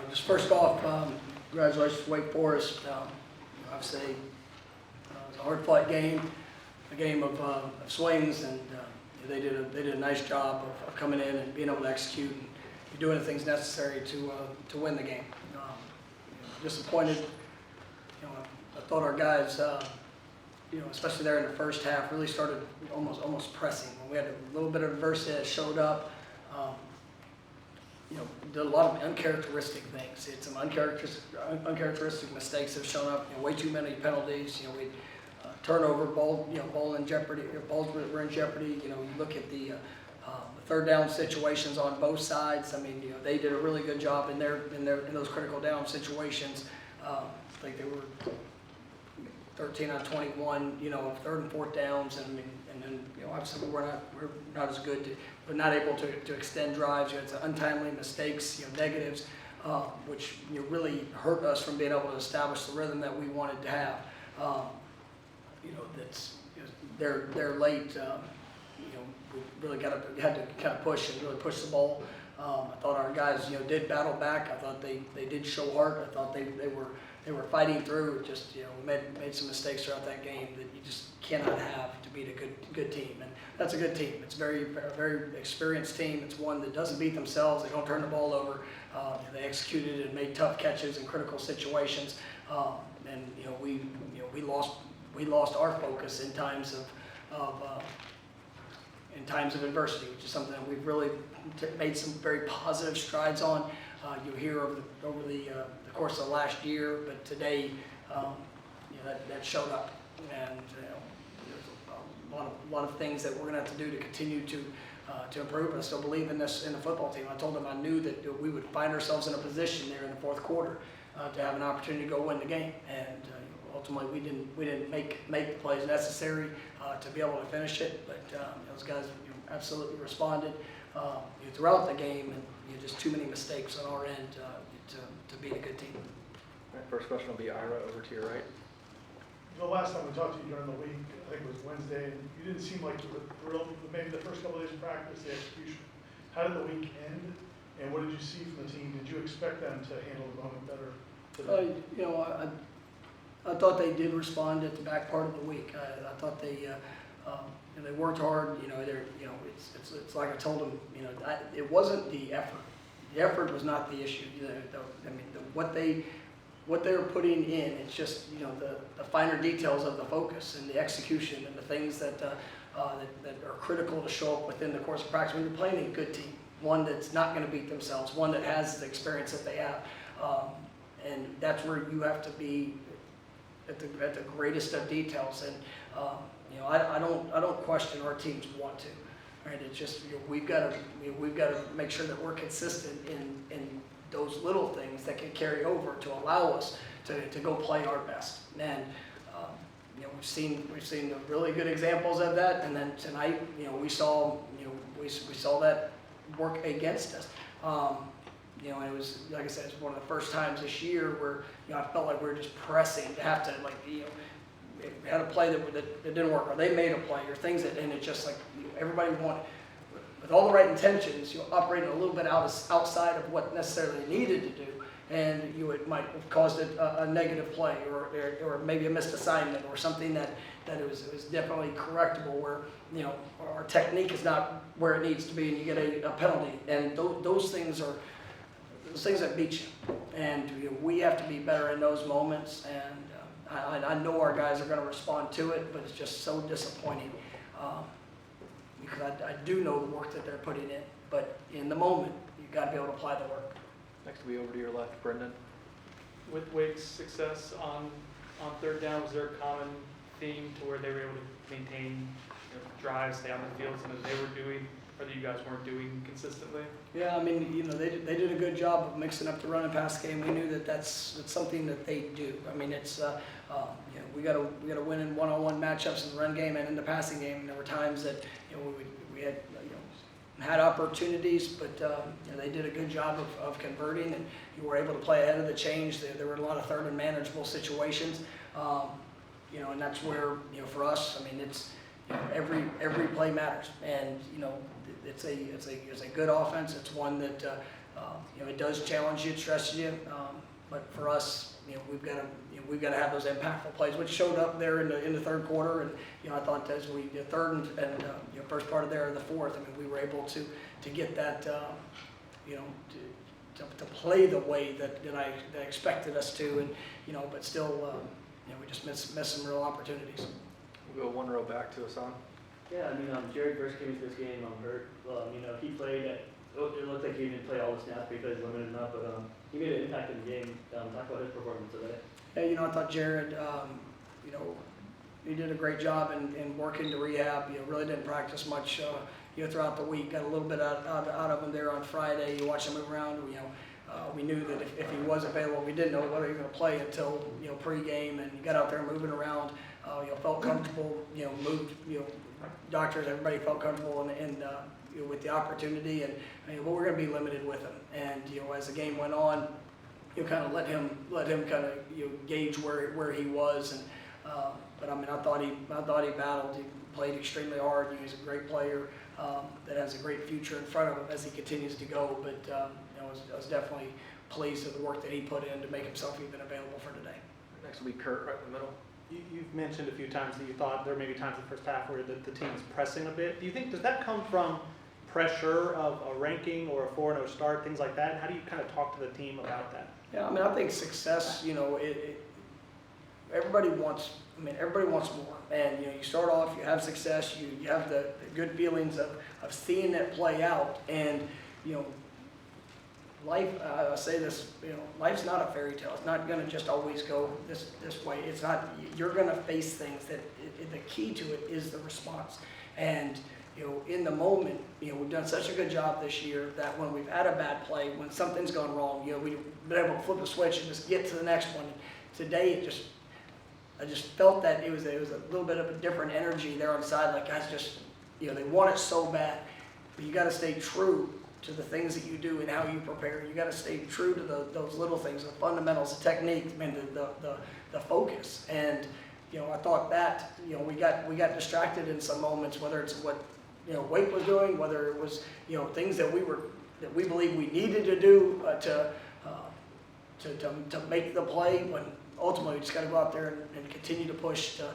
Just first off, congratulations to Wake Forest. Obviously, it was a hard-fought game, a game of swings, and they did a nice job of coming in and being able to execute and doing the things necessary to win the game. Disappointed. I thought our guys, especially there in the first half, really started almost pressing. When we had a little bit of adversity that showed up. Did a lot of uncharacteristic things. It's some uncharacteristic mistakes have shown up. Way too many penalties. We turnover, ball in jeopardy. Balls were in jeopardy. You look at the third down situations on both sides. I mean, they did a really good job in those critical down situations. I think they were 13 out of 21. Third and fourth downs, and then obviously we're not as good, but not able to extend drives. It's untimely mistakes, negatives, which really hurt us from being able to establish the rhythm that we wanted to have. They're late. We really had to kind of push and really push the ball. I thought our guys, did battle back. I thought they did show heart. I thought they were fighting through. Just we made some mistakes throughout that game that you just cannot have to beat a good team, and that's a good team. It's a very experienced team. It's one that doesn't beat themselves. They don't turn the ball over. They executed and made tough catches in critical situations, and we lost our focus in times of adversity, which is something that we've really made some very positive strides on. You hear over the course of the last year, but today, that showed up, and there's a lot of things that we're going to have to do to continue to improve. But I still believe in the football team. I told them I knew that we would find ourselves in a position there in the fourth quarter to have an opportunity to go win the game, and ultimately we didn't make the plays necessary to be able to finish it. But those guys absolutely responded throughout the game, and just too many mistakes on our end to beat a good team. All right, first question will be Ira, over to your right. The last time we talked to you during the week, I think it was Wednesday, and you didn't seem like you were thrilled with maybe the first couple of days of practice, the execution. How did the week end, and what did you see from the team? Did you expect them to handle the moment better today? I thought they did respond at the back part of the week. I thought they worked hard. It's like I told them. It wasn't the effort. The effort was not the issue. What they were putting in. It's just the finer details of the focus and the execution and the things that are critical to show up within the course of practice when you're playing a good team, one that's not going to beat themselves, one that has the experience that they have, and that's where you have to be at the greatest of details. And I don't question our teams want to. Right? It's just we've got to make sure that we're consistent in those little things that can carry over to allow us to go play our best. And we've seen really good examples of that. And then tonight, we saw that work against us. And it was, like I said, it's one of the first times this year where I felt like we were just pressing to have to we had a play that didn't work, or they made a play, or things and it's just like everybody wanted, with all the right intentions, operating a little bit outside of what necessarily needed to do, and it might have caused a negative play, or maybe a missed assignment, or something that it was definitely correctable, where our technique is not where it needs to be, and you get a penalty, and those things are those things that beat you, and we have to be better in those moments. And I know our guys are going to respond to it, but it's just so disappointing because I do know the work that they're putting in. But in the moment, you've got to be able to apply the work. Next will be over to your left, Brendan. With Wake's success on third down, was there a common theme to where they were able to maintain drives, stay on the field, something they were doing, or that you guys weren't doing consistently? Yeah, I mean, they did a good job of mixing up the run and pass game. We knew that's something that they do. I mean, it's we got to win in one-on-one matchups in the run game and in the passing game. And there were times that we had opportunities, but they did a good job of converting, and you were able to play ahead of the change. There were a lot of third and manageable situations, and that's where for us, I mean, it's every play matters, and it's a good offense. It's one that It does challenge you, it stresses you, but for us, we've got to have those impactful plays, which showed up there in the third quarter. And I thought as we the third and first part of the fourth, we were able to get that, to play the way that I expected us to, and but still, we just missed some real opportunities. We'll go one row back to Hassan. Yeah, Jared first came into this game hurt. He played at, it looked like he didn't play all the snaps because he's limited enough, but he made an impact in the game. Talk about his performance today. Yeah, I thought Jared, he did a great job in working to rehab. Really didn't practice much, throughout the week. Got a little bit out of him there on Friday. You watched him move around. We knew that if he was available, we didn't know whether he was going to play until pregame, and he got out there moving around. Felt comfortable. Moved. Doctors, everybody felt comfortable and with the opportunity, and but we're going to be limited with him. And as the game went on, kind of let him kind of gauge where he was. And but I thought he battled. He played extremely hard. He's a great player that has a great future in front of him as he continues to go. But I was definitely pleased with the work that he put in to make himself even available for today. Next will be Kurt right in the middle. You've mentioned a few times that you thought there may be times in the first half where the team is pressing a bit. Do you think, does that come from pressure of a ranking or a 4-0 start, things like that? And how do you kind of talk to the team about that? Yeah, I think success, everybody wants more. And, you start off, you have success, you have the good feelings of seeing it play out. And, life, I say this, life's not a fairy tale. It's not going to just always go this way. It's not, you're going to face things that the key to it is the response. And, in the moment, we've done such a good job this year that when we've had a bad play, when something's gone wrong, we've been able to flip a switch and just get to the next one. Today, I just felt that it was a little bit of a different energy there on the side. Like guys just, they want it so bad, but you got to stay true to the things that you do and how you prepare. You got to stay true to those little things, the fundamentals, the technique, the focus. And I thought that we got distracted in some moments, whether it's what Wake was doing, whether it was things that we believe we needed to do to make the play. When ultimately we just got to go out there and continue to push to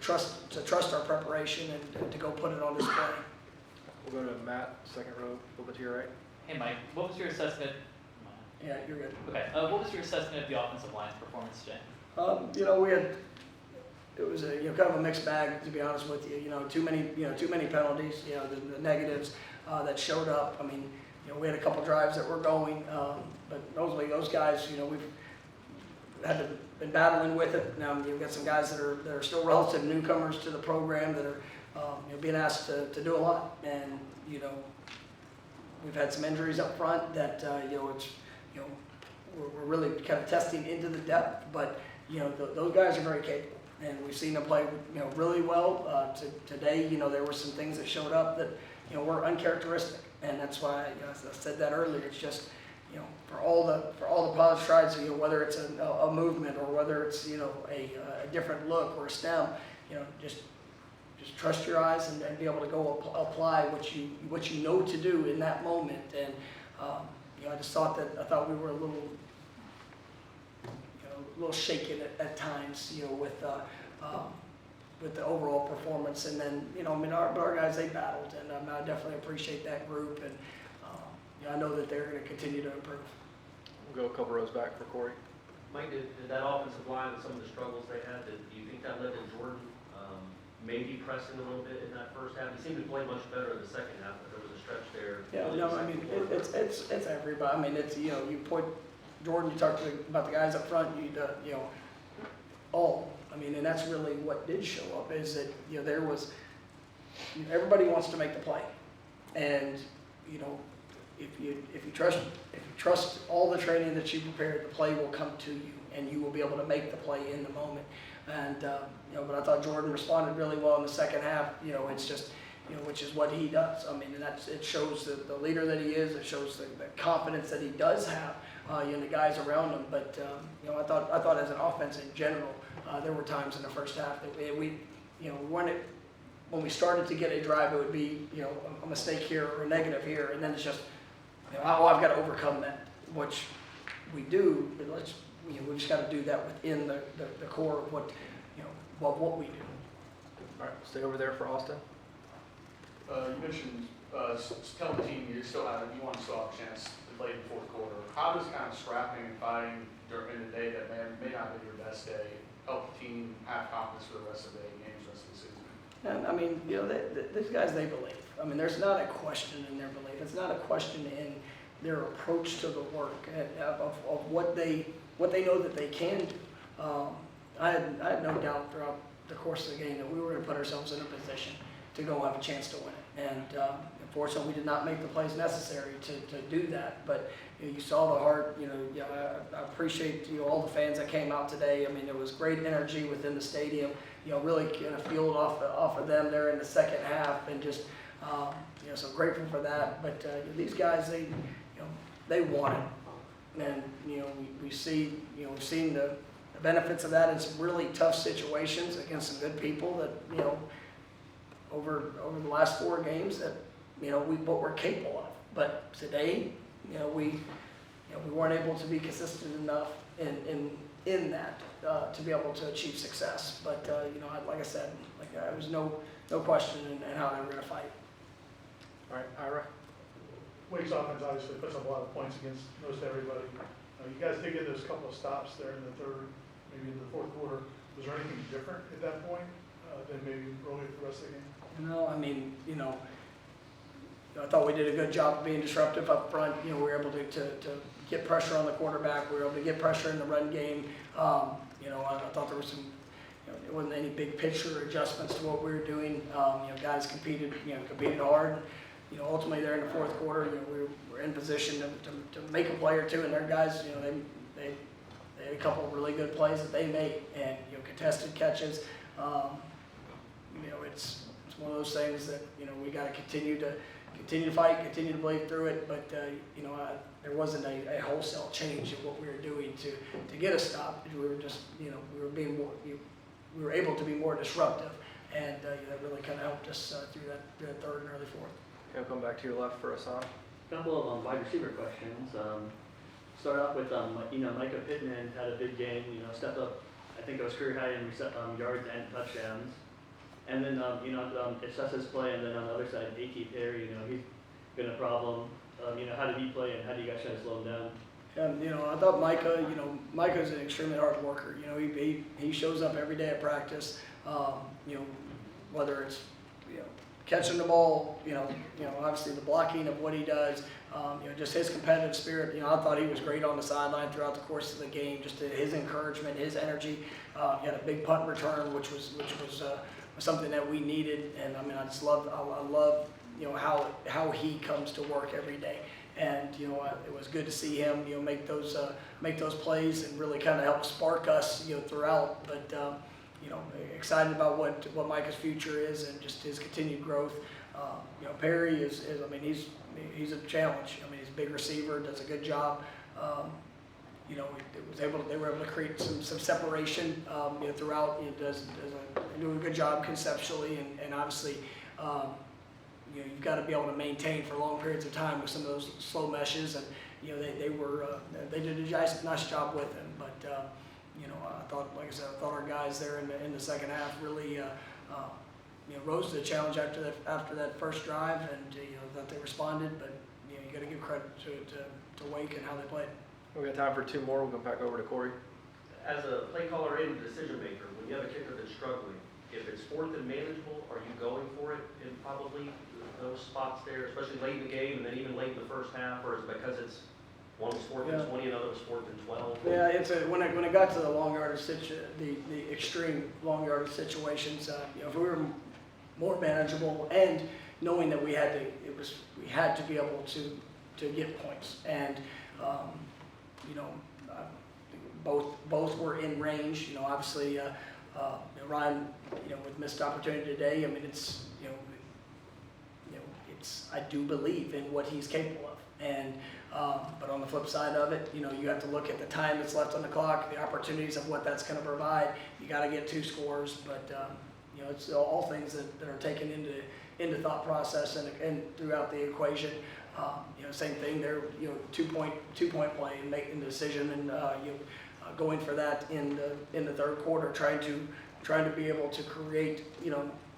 trust our preparation and to go put it on display. We'll go to Matt, second row, a little bit to your right. Hey Mike, what was your assessment? Yeah, you're good. Okay, what was your assessment of the offensive line's performance today? It was a kind of a mixed bag, to be honest with you. Too many penalties. The negatives that showed up. We had a couple drives that were going, but those guys, we've been battling with it. Now you've got some guys that are still relative newcomers to the program that are being asked to do a lot, and we've had some injuries up front that we're really kind of testing into the depth, but those guys are very capable. And we've seen them play, really well. Today, there were some things that showed up that, were uncharacteristic, and that's why, as I said that earlier, it's just, for all the positive strides, whether it's a movement or whether it's, a different look or a stem, just trust your eyes and be able to go apply what you know to do in that moment. And I just thought we were a little shaken at times, with the overall performance. And then, our guys, they battled, and I definitely appreciate that group. And I know that they're going to continue to improve. We'll go a couple rows back for Corey. Mike, did that offensive line with some of the struggles they had, do you think that led to Jordan maybe pressing a little bit in that first half? He seemed to play much better in the second half, but there was a stretch there. Yeah, it's everybody. It's, you point Jordan, you talk about the guys up front, all. And that's really what did show up, is that, there was, everybody wants to make the play. And, if you trust all the training that you prepared, the play will come to you, and you will be able to make the play in the moment. And, but I thought Jordan responded really well in the second half. It's just, which is what he does. And it shows the leader that he is. It shows the confidence that he does have, the guys around him. But, I thought as an offense in general, there were times in the first half that we when we started to get a drive, it would be, a mistake here or a negative here. And then it's just I've got to overcome that, which we do, but we just got to do that within the core of what, what we do. All right, stay over there for Austin. You mentioned telling the team you want to still have a chance to play in the fourth quarter. How does kind of scrapping and fighting during the day that may not be your best day help the team have confidence for the rest of the games, rest of the season? And I mean, these guys, they believe. I mean, there's not a question in their belief. It's not a question in their approach to the work of what they know that they can do. I had no doubt throughout the course of the game that we were going to put ourselves in a position to go have a chance to win it. And unfortunately, we did not make the plays necessary to do that. But you saw the heart. I appreciate all the fans that came out today. I mean, there was great energy within the stadium. Really kind of fueled off of them there in the second half, and just so grateful for that. But these guys, they want it, and we've seen the benefits of that in some really tough situations against some good people that over the last 4 games that what we're capable of. But today, we weren't able to be consistent enough in that to be able to achieve success. But like I said, there was no question in how they were going to fight. All right, Ira. Wake's offense obviously puts up a lot of points against most everybody. You guys did get those couple of stops there in the third, maybe in the fourth quarter. Was there anything different at that point than maybe earlier the rest of the game? No, I mean, I thought we did a good job of being disruptive up front. We were able to get pressure on the quarterback. We were able to get pressure in the run game. I thought there was some, it wasn't any big picture adjustments to what we were doing. Guys competed hard. Ultimately there in the fourth quarter, we were in position to make a play or two, and their guys, they had a couple of really good plays that they made, and contested catches. It's one of those things that we got to continue to fight, continue to believe through it. But there wasn't a wholesale change in what we were doing to get a stop. We were just we were able to be more disruptive, and that really kind of helped us through that third and early fourth. Okay, we'll come back to your left for Hassan. A couple of wide receiver questions. Start off with Micah Pittman had a big game. Stepped up. I think it was career high in yards and touchdowns. And then it's just his play. And then on the other side, A.T. Perry. He's been a problem. How did he play, and how do you guys try to slow him down? And I thought Micah's an extremely hard worker. He shows up every day at practice. Whether it's catching the ball, obviously the blocking of what he does, just his competitive spirit. I thought he was great on the sideline throughout the course of the game. Just his encouragement, his energy. He had a big punt return, which was something that we needed. And I mean, I love how he comes to work every day. And it was good to see him make those plays and really kind of help spark us throughout. But excited about what Micah's future is and just his continued growth. Perry is I mean, he's a challenge. I mean, he's a big receiver, does a good job. They were able to create some separation throughout. Doing a good job conceptually, and obviously you've got to be able to maintain for long periods of time with some of those slow meshes, and they did a nice job with him. But I thought, like I said, our guys there in the second half really rose to the challenge after that first drive, and that they responded. But you got to give credit to Wake and how they played. We got time for 2 more. We'll come back over to Corey. As a play caller and a decision maker, when you have a kicker that's struggling, if it's fourth and manageable, are you going for it in probably those spots there, especially late in the game and then even late in the first half, or is it because it's one was 4th and 20, another was 4th and 12? Yeah, when it got to the long yardage the extreme long yardage situations, if we were more manageable and knowing that we had to be able to get points, and both were in range. Obviously Ryan with missed opportunity today. I mean, it's I do believe in what he's capable of, and but on the flip side of it, you have to look at the time that's left on the clock, the opportunities of what that's going to provide. You got to get 2 scores, but it's all things that are taken into thought process and throughout the equation. Same thing, they're, two-point play and making the decision and, going for that in the third quarter, trying to be able to create,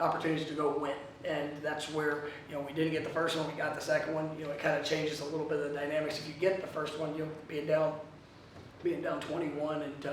opportunities to go win. And that's where, we didn't get the first one, we got the second one, it kind of changes a little bit of the dynamics. If you get the first one, being down 21 and,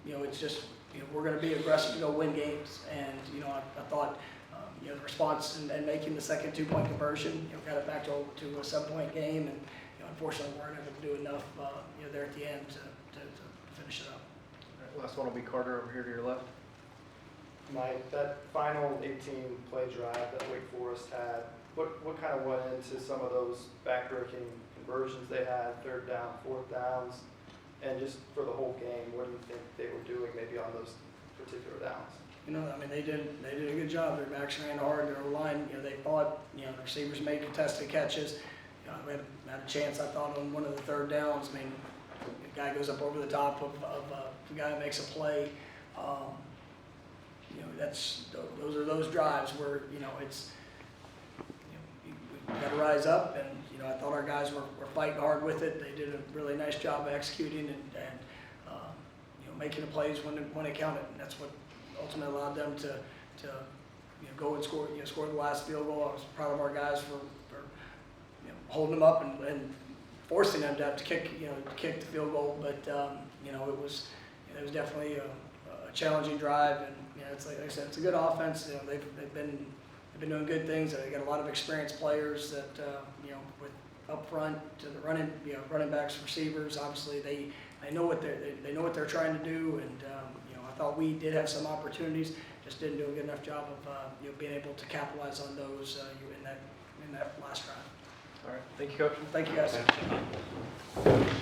it's just, we're gonna be aggressive to go win games. And, I thought, the response and making the second 2-point conversion, got it back to a 7-point game. And, unfortunately, we weren't able to do enough, there at the end to finish it up. All right, last one will be Carter over here to your left. Mike, that final 18-play drive that Wake Forest had, what kind of went into some of those backbreaking conversions they had, third down, fourth downs, and just for the whole game, what do you think they were doing maybe on those particular downs? They did a good job. Their backs ran hard. Their line, they fought. The receivers made contested catches. We had a chance, I thought, on one of the third downs. I mean, the guy goes up over the top of the guy who makes a play. Those are those drives where it's we got to rise up. And I thought our guys were fighting hard with it. They did a really nice job of executing and making the plays when it counted. And that's what ultimately allowed them to go and score the last field goal. I was proud of our guys for holding them up and forcing them to have to kick the field goal. But it was definitely a challenging drive. And it's like I said, it's a good offense. They've been doing good things. They got a lot of experienced players that with up front to the running backs, receivers. Obviously they know what they're trying to do. And I thought we did have some opportunities, just didn't do a good enough job of being able to capitalize on those in that last drive. All right, thank you, Coach. Thank you, guys.